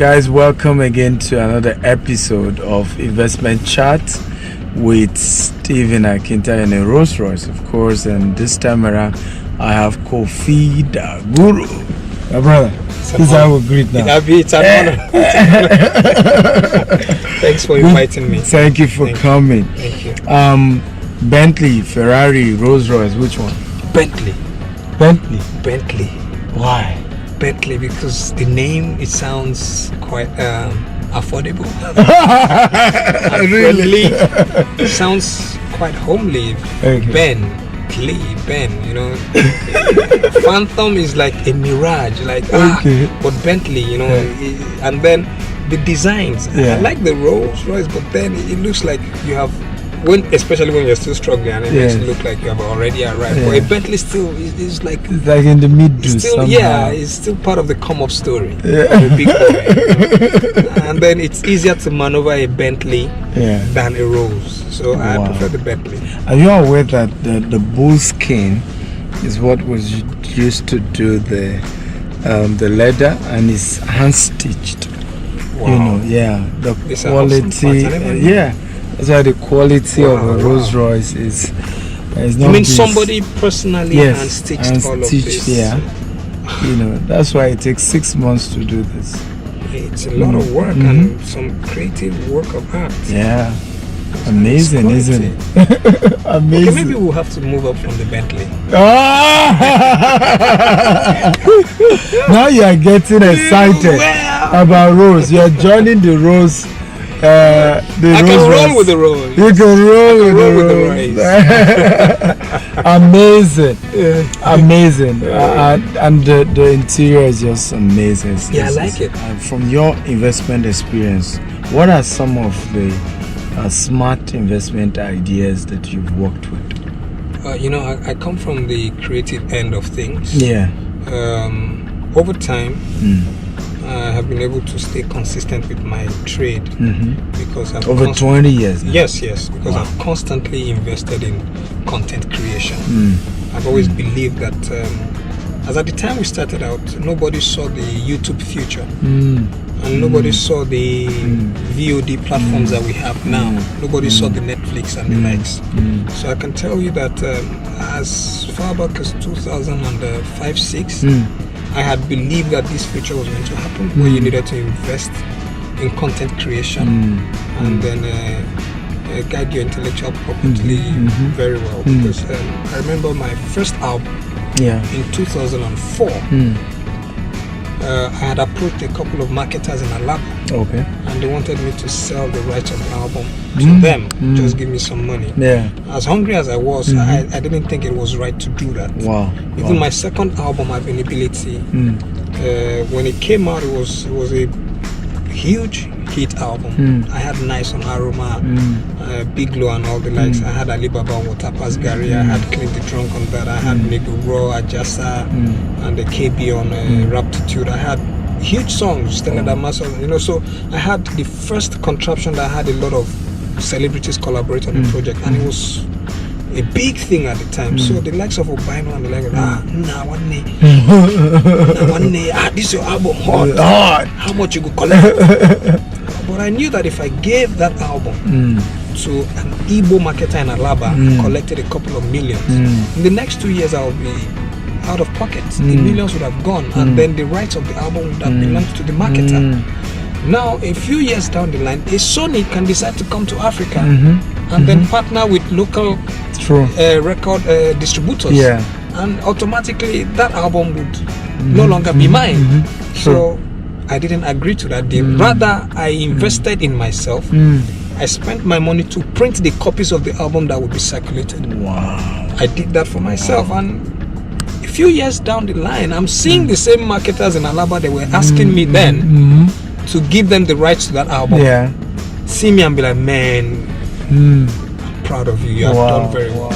guys, welcome again to another episode of Investment Chat with Stephen Akintayo and Royce, of course. And this time around, I have Kofi, the guru. My brother, this is how we greet now. It's an honor. Thanks for inviting me. Thank you for coming. Thank you. Bentley, Ferrari, Rolls-Royce, which one? Bentley. Why? Bentley, because the name, it sounds quite affordable. Really? It sounds quite homely. Okay. Ben, you know. Phantom is like a mirage, like but Bentley, you know. And then the designs, I like the Rolls Royce, but then it looks like you have, especially when you're still struggling, and it makes it look like you have already arrived. But a Bentley still is like, it's like in the middle. Still, it's still part of the come up story. A big boy, and then it's easier to maneuver a Bentley than a Rolls. So I prefer the Bentley. Are you aware that the bull skin is what was used to do the leather, and it's hand stitched? Wow. You know, the quality, that's why the quality of a Rolls Royce is not. You mean somebody personally hand stitched all of this? Yeah. You know, that's why it takes 6 months to do this. It's a lot of work and some creative work of art. Yeah. Amazing, isn't it? Amazing. Okay, maybe we'll have to move up from the Bentley. Now you are getting excited about Rolls. You are joining the Rolls. I can roll with the Rolls. You can roll with the Rolls. Amazing. And the interior is just amazing. I like it. From your investment experience, what are some of the smart investment ideas that you've worked with? You know, I come from the creative end of things. Yeah. Over time, I have been able to stay consistent with my trade because I've over 20 years now. Yes, because I've constantly invested in content creation. I've always believed that as at the time we started out, nobody saw the YouTube future. And nobody saw the VOD platforms that we have now. Nobody saw the Netflix and the likes. So I can tell you that as far back as 2005-06, I had believed that this future was going to happen, where you needed to invest in content creation and then guide your intellectual property very well. Because I remember my first album in 2004. I had approached a couple of marketers in Alaba, and they wanted me to sell the rights of the album to them, just give me some money. As hungry as I was, I didn't think it was right to do that. Even my second album, Availability, when it came out, it was a huge hit album. I had Nice on Aroma, Big Low and all the likes. I had Alibaba on Watapas Gary, I had Clean the Drunk on that, I had Nego Raw, Ajasa, and the KB on Raptitude. I had huge songs, Stella Damaso, you know. So I had the first contraption that had a lot of celebrities collaborate on the project, and it was a big thing at the time. So the likes of Obino and the like, this is your album, hard. How much you go collect? But I knew that if I gave that album to an Igbo marketer in Alaba and collected a couple of millions, in the next 2 years I would be out of pocket. The millions would have gone, and then the rights of the album would have belonged to the marketer. Now, a few years down the line, a Sony can decide to come to Africa and then partner with local record distributors, and automatically that album would no longer be mine. So I didn't agree to that deal. Rather, I invested in myself. I spent my money to print the copies of the album that would be circulated. I did that for myself, and a few years down the line, I'm seeing the same marketers in Alaba. They were asking me then to give them the rights to that album. See me and be like, man, I'm proud of you. You have done very well.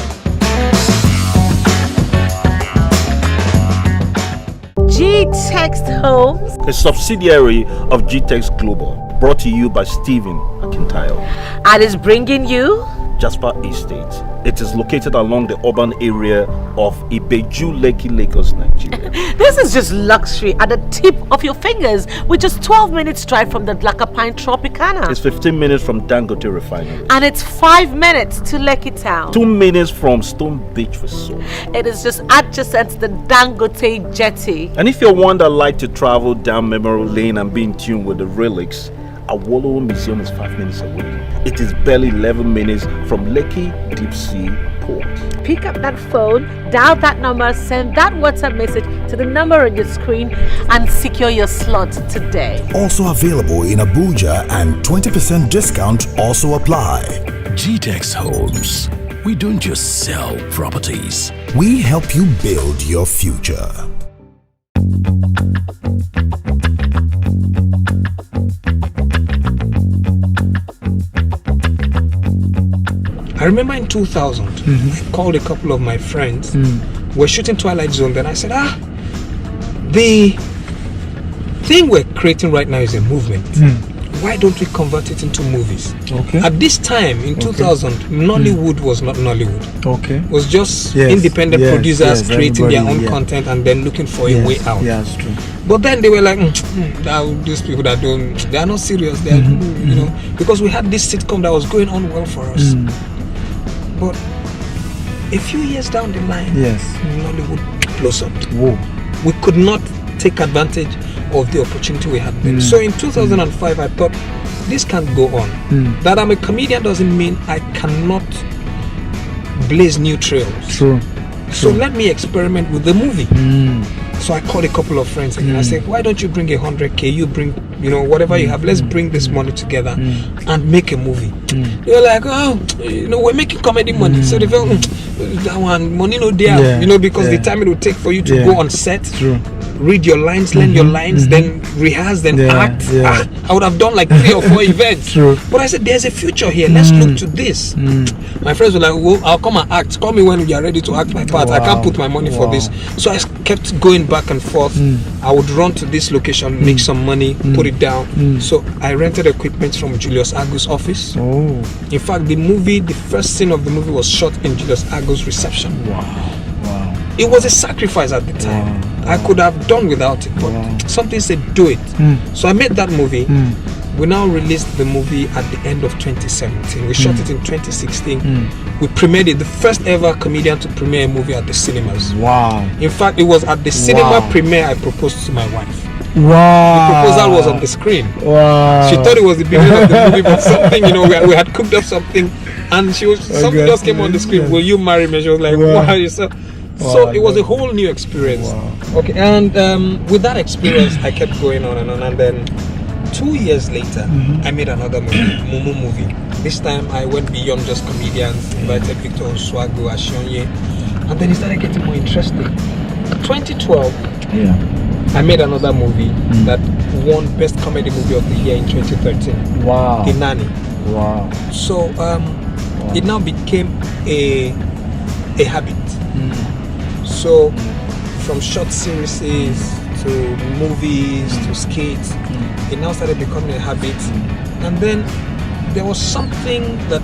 G-Text Homes, a subsidiary of G-Text Global, brought to you by Stephen Akintayo, and is bringing you Jasper Estate. It is located along the urban area of Ibeju, Lekki, Lagos, Nigeria. This is just luxury at the tip of your fingers with just 12 minutes drive from the Lakapine Tropicana. It's 15 minutes from Dangote Refinery. And it's 5 minutes to Lekki Town. 2 minutes from Stone Beach Resort. It is just adjacent to the Dangote Jetty. And if you're one that like to travel down memory lane and be in tune with the relics, Awolowo Museum is 5 minutes away. It is barely 11 minutes from Lekki Deep Sea Port. Pick up that phone, dial that number, send that WhatsApp message to the number on your screen and secure your slot today. Also available in Abuja, and 20% discount also apply. GTEX Homes. We don't just sell properties. We help you build your future. I remember in 2000, I called a couple of my friends. We're shooting Twilight Zone. Then I said, the thing we're creating right now is a movement. Why don't we convert it into movies? Okay. At this time, in 2000, Nollywood was not Nollywood. Okay. It was just independent producers creating their own content and then looking for a way out. Yeah, that's true. But then they were like, these people that they are not serious. They are, you know, because we had this sitcom that was going on well for us. But a few years down the line, Nollywood blossomed. Whoa. We could not take advantage of the opportunity we had then. So in 2005, I thought, this can't go on. That I'm a comedian doesn't mean I cannot blaze new trails. True. So let me experiment with the movie. So I called a couple of friends and I said, why don't you bring 100K? You bring, you know, whatever you have. Let's bring this money together and make a movie. They were like, oh, you know, we're making comedy money. So they felt, that one, money no there, you know, because the time it would take for you to go on set. True. Read your lines, learn your lines, then rehearse, then act. I would have done like 3 or 4 events. True. But I said, there's a future here. Let's look to this. My friends were like, well, I'll come and act. Call me when you are ready to act my part. I can't put my money for this. So I kept going back and forth. I would run to this location, make some money, put it down. So I rented equipment from Julius Agu's office. In fact, the first scene of the movie was shot in Julius Agu's reception. It was a sacrifice at the time. I could have done without it, but something said do it. So I made that movie. We now released the movie at the end of 2017. We shot it in 2016. We premiered it, the first ever comedian to premiere a movie at the cinemas. In fact, it was at the cinema premiere I proposed to my wife. The proposal was on the screen. She thought it was the beginning of the movie, but something, you know, we had cooked up something, and something just came on the screen. Will you marry me? She was like, wow. So it was a whole new experience. Okay, and with that experience, I kept going on, and then 2 years later, I made another movie, Mumu movie. This time I went beyond just comedians, invited Victor Oswago, Ashonye, and then it started getting more interesting. 2012, I made another movie that won Best Comedy Movie of the Year in 2013. The Nanny. So it now became a habit. So from short series to movies to skits, it now started becoming a habit. And then there was something that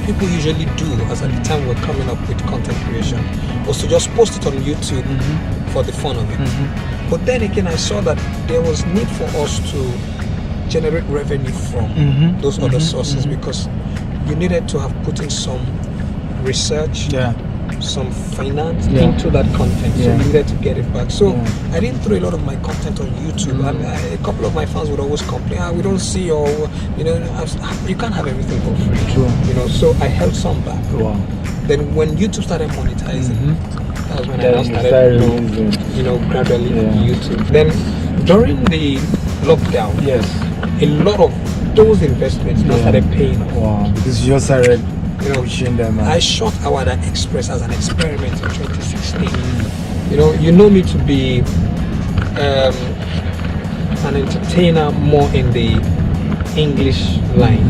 people usually do as at the time we're coming up with content creation, was to just post it on YouTube for the fun of it. But then again, I saw that there was need for us to generate revenue from those other sources, because you needed to have put in some research, some finance into that content, so you needed to get it back. So I didn't throw a lot of my content on YouTube, and a couple of my fans would always complain, we don't see your, you know, you can't have everything for free. You know, so I held some back. Then when YouTube started monetizing, that was when I now started, you know, gradually YouTube. Then during the lockdown, a lot of those investments now started paying off. Because you just started, you know, pushing them out. I shot Awada Express as an experiment in 2016. You know me to be an entertainer more in the English line.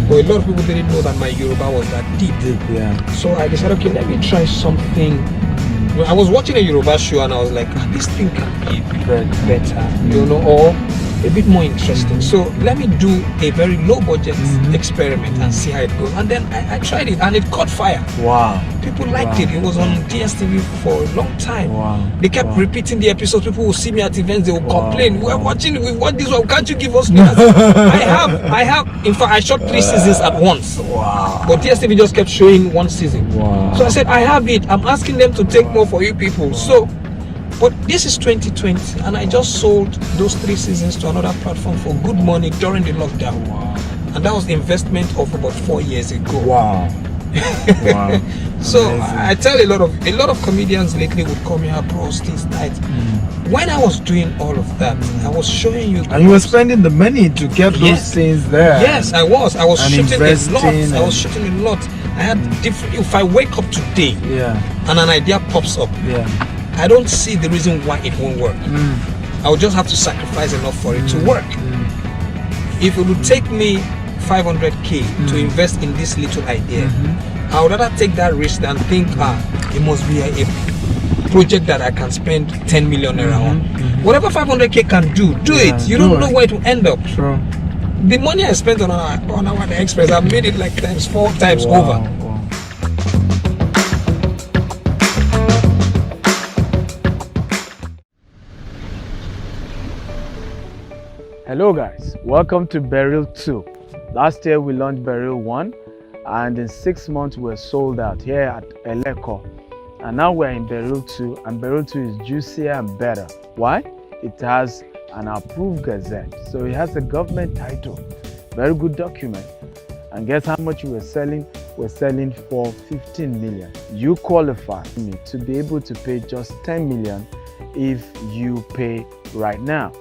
But a lot of people didn't know that my Yoruba was that deep. So I decided, okay, let me try something. I was watching a Yoruba show and I was like, this thing can be better, you know, or a bit more interesting. So let me do a very low budget experiment and see how it goes. And then I tried it and it caught fire. Wow. People liked it. It was on DSTV for a long time. Wow. They kept repeating the episodes. People will see me at events. They will complain. We watch this one. Can't you give us news? I have. In fact, I shot 3 seasons at once. Wow. But DSTV just kept showing 1 season. Wow. So I said, I have it. I'm asking them to take more for you people. So, but this is 2020, and I just sold those 3 seasons to another platform for good money during the lockdown. Wow. And that was the investment of about 4 years ago. Wow. Wow. So Amazing. I tell a lot of comedians lately would call me up, bro, things tight. When I was doing all of that, I was showing you. And you were spending the money to get those things there. Yes, I was. I was And shooting a lot. investing I was shooting a lot. I had different. If I wake up today and an idea pops up, I don't see the reason why it won't work. I would just have to sacrifice enough for it to work. If it would take me 500k to invest in this little idea, I would rather take that risk than think, it must be a project that I can spend 10 million naira on. Whatever 500k can do it. You don't know where it will end up. Sure. The money I spent on our Express, I've made it like 4 times over. Wow. Hello guys, welcome to Burial 2. Last year we launched Burial 1 and in 6 months we're sold out here at Eleko. And now we're in Burial 2 and Burial 2 is juicier and better. Why? It has an approved gazette. So it has a government title. Very good document. And guess how much we're selling? We're selling for 15 million. You qualify to be able to pay just 10 million if you pay right now.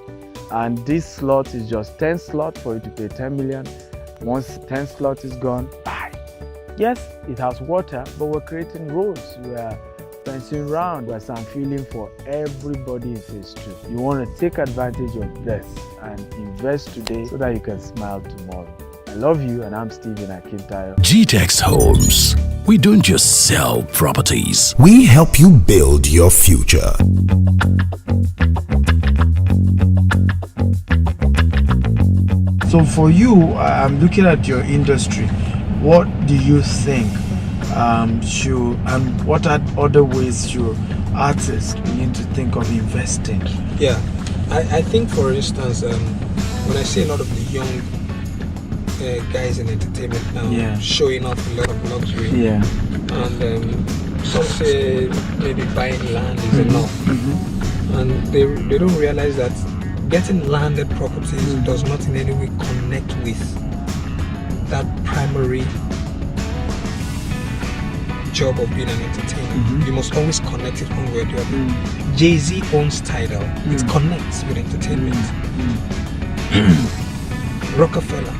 And this slot is just 10 slots for you to pay 10 million. Once 10 slots is gone, bye. Yes, it has water, but we're creating roads. We are fencing round. There's some feeling for everybody in phase 2. You want to take advantage of this and invest today so that you can smile tomorrow. I love you, and I'm Stephen Akintayo. GTEx Homes. We don't just sell properties. We help you build your future. So for you, I'm looking at your industry. What do you think what are other ways should artists begin to think of investing? Yeah, I think, for instance, when I see a lot of the young guys in entertainment now showing off a lot of luxury, and some say maybe buying land is enough, and they don't realize that getting landed properties does not in any way connect with that primary job of being an entertainer. You must always connect it one way or the other. Jay-Z owns Tidal. It connects with entertainment. Rockefeller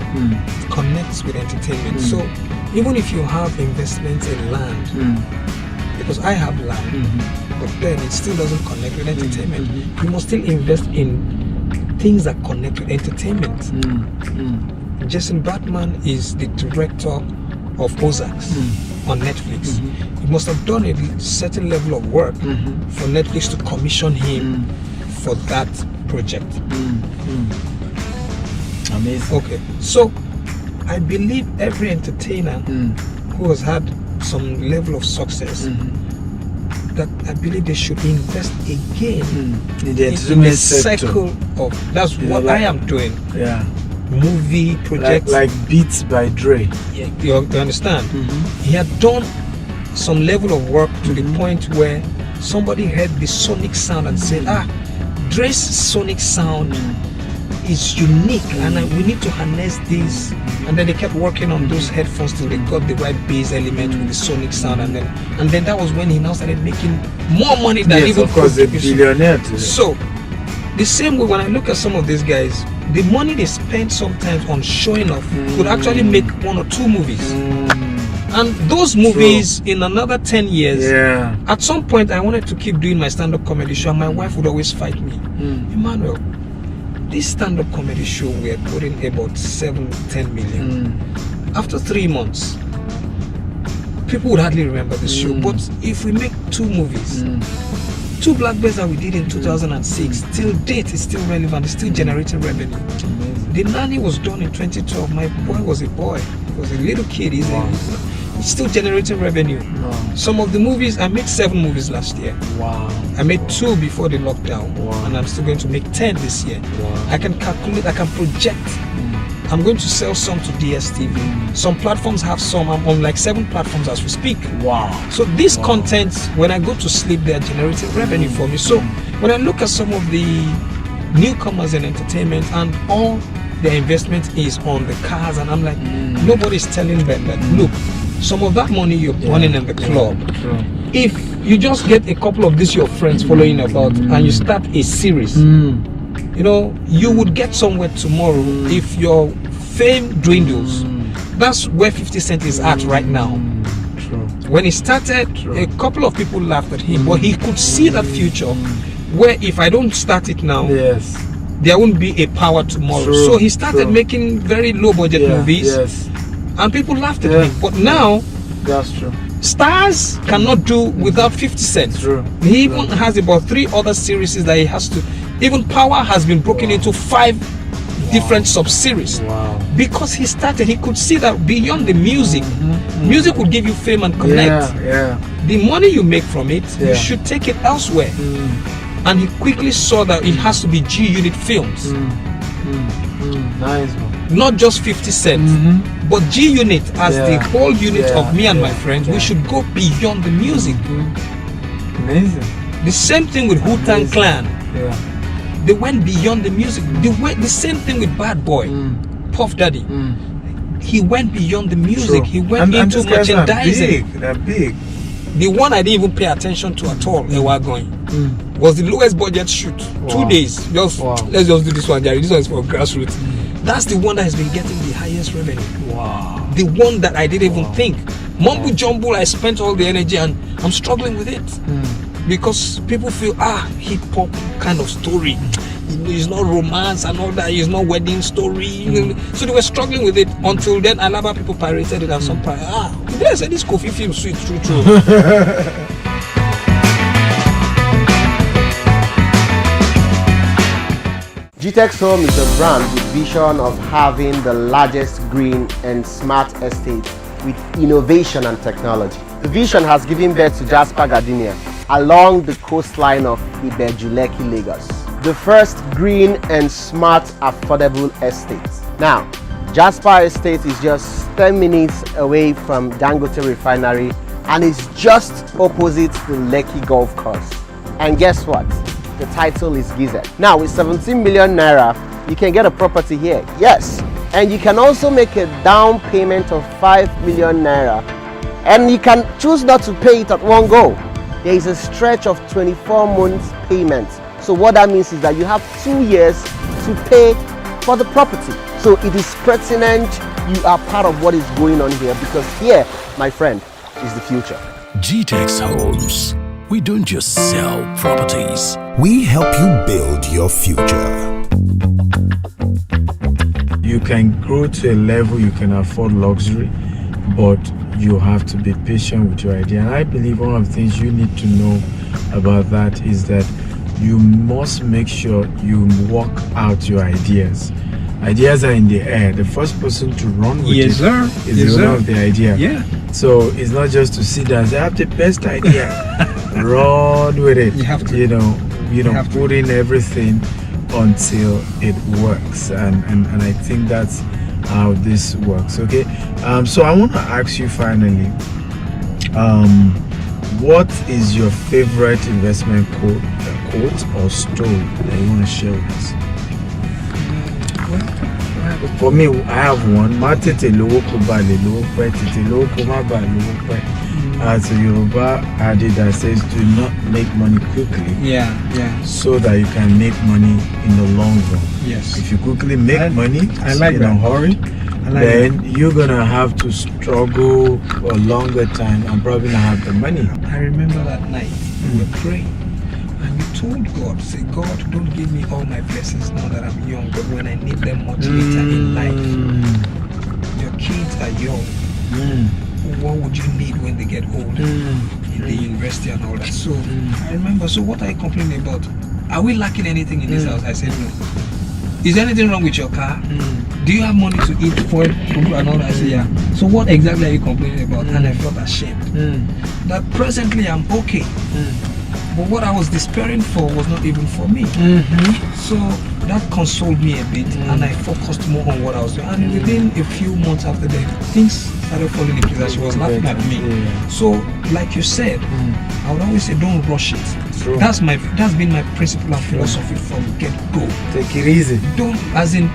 connects with entertainment. So even if you have investments in land, because I have land, but then it still doesn't connect with entertainment. You must still invest in things that connect with entertainment. Jason Bateman is the director of Ozarks on Netflix. He must have done a certain level of work for Netflix to commission him for that project. Amazing. Okay, so I believe every entertainer who has had some level of success, that I believe they should invest again in the in entertainment the sector. cycle of that's what I am doing. Movie projects like Beats by Dre. You understand? He had done some level of work to the point where somebody heard the sonic sound and said, Dre's sonic sound is unique, and we need to harness this. And then they kept working on those headphones till they got the right bass element with the sonic sound, and then that was when he now started making more money than even of course, a billionaire today. So the same way, when I look at some of these guys, the money they spend sometimes on showing off could actually make 1 or 2 movies. And those movies, in another 10 years, at some point I wanted to keep doing my stand-up comedy show, and my wife would always fight me. Emmanuel, this stand-up comedy show, we are putting about 7-10 million. After 3 months, people would hardly remember this show. But if we make 2 movies, 2 black belts that we did in 2006, till date, is still relevant. It's still generating revenue. The nanny was done in 2012. My boy was a boy. He was a little kid. He's still generating revenue. Some of the movies, I made 7 movies last year. Wow. I made 2 before the lockdown. Wow. And I'm still going to make 10 this year. Wow. I can calculate, I can project. I'm going to sell some to DSTV. Some platforms have some. I'm on like 7 platforms as we speak. Wow. So this content, when I go to sleep, they're generating revenue for me. So when I look at some of the newcomers in entertainment and all their investment is on the cars, and I'm like, nobody's telling them that, look, some of that money you're burning in the club, if you just get a couple of these your friends following about and you start a series, you know, you would get somewhere tomorrow. If your fame dwindles, that's where 50 Cent is at right now. When he started, a couple of people laughed at him, but he could see that future where if I don't start it now, there won't be a power tomorrow. So he started making very low budget movies, and people laughed at him. But now, that's true. Stars cannot do without 50 Cent. He even has about 3 other series that he has to. Even Power has been broken into 5 different sub-series. Because he started, he could see that beyond the music, music would give you fame and connect. The money you make from it, you should take it elsewhere. And he quickly saw that it has to be G-Unit films. Nice one. Not just 50 Cent, but G-Unit as the whole unit of me and my friends. We should go beyond the music. Amazing. The same thing with Wu-Tang Clan. They went beyond the music. The same thing with Bad Boy, Puff Daddy. He went beyond the music. He went into merchandising. They're big. The one I didn't even pay attention to at all, they were going, was the lowest budget shoot. 2 days. Let's just do this one, Jerry. This one is for grassroots. That's the one that has been getting the highest revenue. The one that I didn't even think. Mumbo Jumbo, I spent all the energy and I'm struggling with it. Because people feel, hip hop kind of story. It's not romance and all that. It's not wedding story. So they were struggling with it until then. Alaba people pirated it and some they said this Kofi film sweet, true. GTEX Home is a brand with vision of having the largest green and smart estate with innovation and technology. The vision has given birth to Jasper Gardenia along the coastline of Ibejuleki, Lagos. The first green and smart affordable estate. Now, Jasper Estate is just 10 minutes away from Dangote Refinery and is just opposite the Lekki Golf Course. And guess what? The title is Gizet. Now, with 17 million naira, you can get a property here. Yes, and you can also make a down payment of 5 million naira, and you can choose not to pay it at one go. There is a stretch of 24 months payment. So what that means is that you have 2 years to pay for the property. So it is pertinent you are part of what is going on here, because here, my friend, is the future. GTEX Homes. We don't just sell properties. We help you build your future. You can grow to a level you can afford luxury, but you have to be patient with your idea. And I believe one of the things you need to know about that is that you must make sure you work out your ideas. Ideas are in the air. The first person to run with it is the owner of the idea. So it's not just to sit down and say, I have the best idea. Run with it. You have to. You know, put in everything until it works. And I think that's how this works. Okay. So I want to ask you finally, what is your favorite investment quote or story that you want to share with us? For me, I have one. As a Yoruba adage that says, do not make money quickly. So that you can make money in the long run. If you quickly make money in a hurry, then you're gonna have to struggle for a longer time and probably not have the money. I remember that night we were praying and you told God, say, God, don't give me all my blessings now that I'm young, but when I need them much later in life. Your kids are young. What would you need when they get old? in the university and all that. So I remember, so what are you complaining about? Are we lacking anything in this house? I said, no. Is there anything wrong with your car? Do you have money to eat for food and all that? I said, yeah. So what exactly are you complaining about? And I felt ashamed. That presently I'm okay. But what I was despairing for was not even for me. So that consoled me a bit, and I focused more on what I was doing. And within a few months after that, things started falling in place, and she was laughing at me. So, like you said, I would always say, don't rush it. True. That's been my principle and philosophy from get-go. Take it easy. Don't, as in,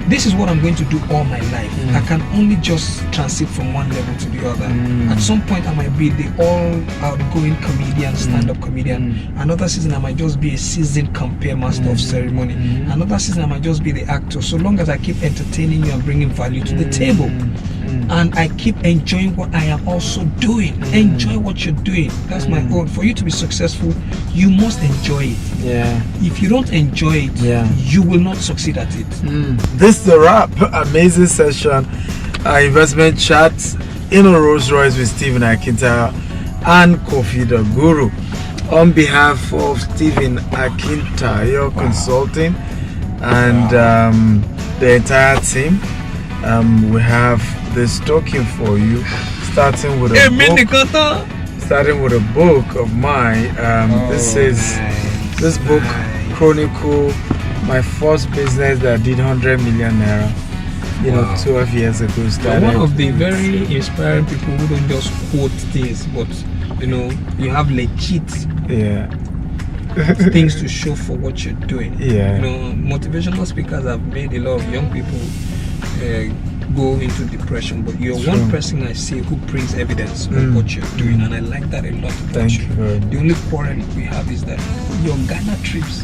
this is what I'm going to do all my life. I can only just transit from one level to the other. At some point, I might be the all-outgoing comedian, stand-up comedian. Another season, I might just be a seasoned compare master of ceremony. Another season, I might just be the actor. So long as I keep entertaining you and bringing value to the table. And I keep enjoying what I am also doing. Enjoy what you're doing. That's my own. For you to be successful, you must enjoy it. Yeah. If you don't enjoy it, you will not succeed at it. This is the wrap. Amazing session. Investment chats in a Rolls Royce with Stephen Akintayo and Kofi the Guru. On behalf of Stephen Akintayo Consulting and the entire team, we have this token for you, starting with a book of mine. This book chronicle my first business that did 100 million naira, 12 years ago. One of the very inspiring people who don't just quote things, but you have legit things to show for what you're doing. Motivational speakers have made a lot of young people go into depression, but you're one person I see who brings evidence of what you're doing, and I like that a lot. Thank you very much. The only quarrel we have is that your Ghana trips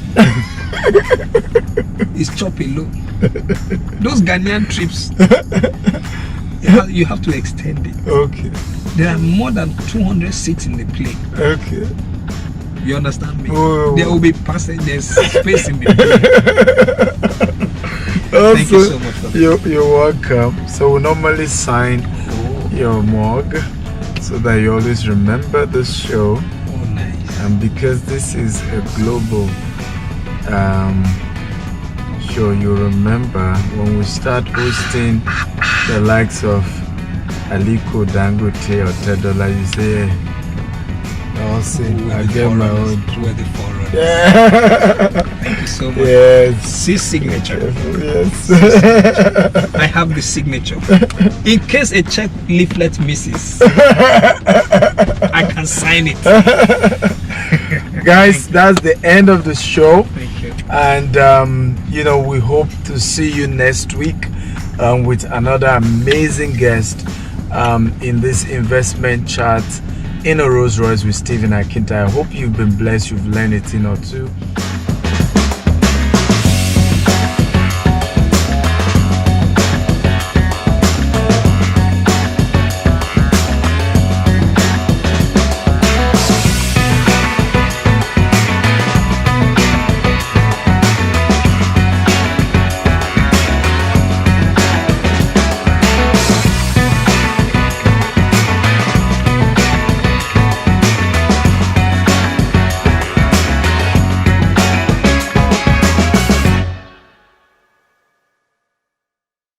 is choppy low. Those Ghanaian trips, you have to extend it. Okay. There are more than 200 seats in the plane. Okay. You understand me? Oh. There will be passengers, space in the plane. Also, thank you so much for that. You're welcome. So we normally sign your mug so that you always remember the show. Oh, nice. And because this is a global show, you remember when we start hosting the likes of Aliko, Dangote, or Tedola, you say, hey, I'll say, I get my own. We're the forerunners. Yeah. Thank you so much. Yes. See signature. Yes. I have the signature. In case a check leaflet misses, I can sign it. Guys, that's the end of the show. Thank you. And we hope to see you next week with another amazing guest in this investment chat in a Rolls Royce with Stephen Akintayo. I hope you've been blessed, you've learned a thing or two.